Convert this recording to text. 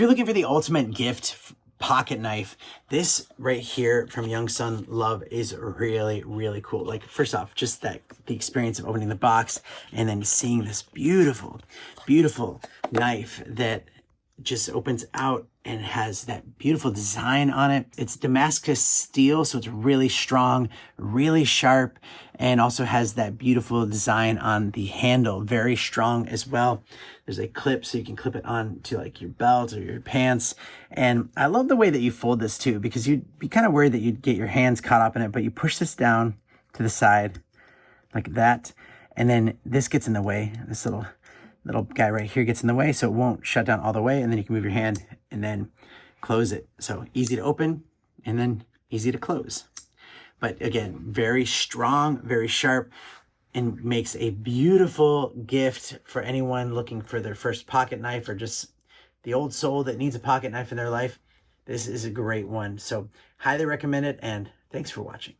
you're looking for the ultimate gift pocket knife, this right here from YOUSUNLONG is really, really cool. Like, first off, just the experience of opening the box and then seeing this beautiful, beautiful knife that just opens out and has that beautiful design on it. It's Damascus steel, so it's really strong, really sharp, and also has that beautiful design on the handle, very strong as well. There's a clip so you can clip it on to like your belt or your pants. And I love the way that you fold this too, because you'd be kind of worried that you'd get your hands caught up in it, but you push this down to the side like that, and then this gets in the way. This little guy right here gets in the way, so it won't shut down all the way, and then you can move your hand and then close it. So easy to open and then easy to close. But again, very strong, very sharp, and makes a beautiful gift for anyone looking for their first pocket knife, or just the old soul that needs a pocket knife in their life. This is a great one. So highly recommend it, and thanks for watching.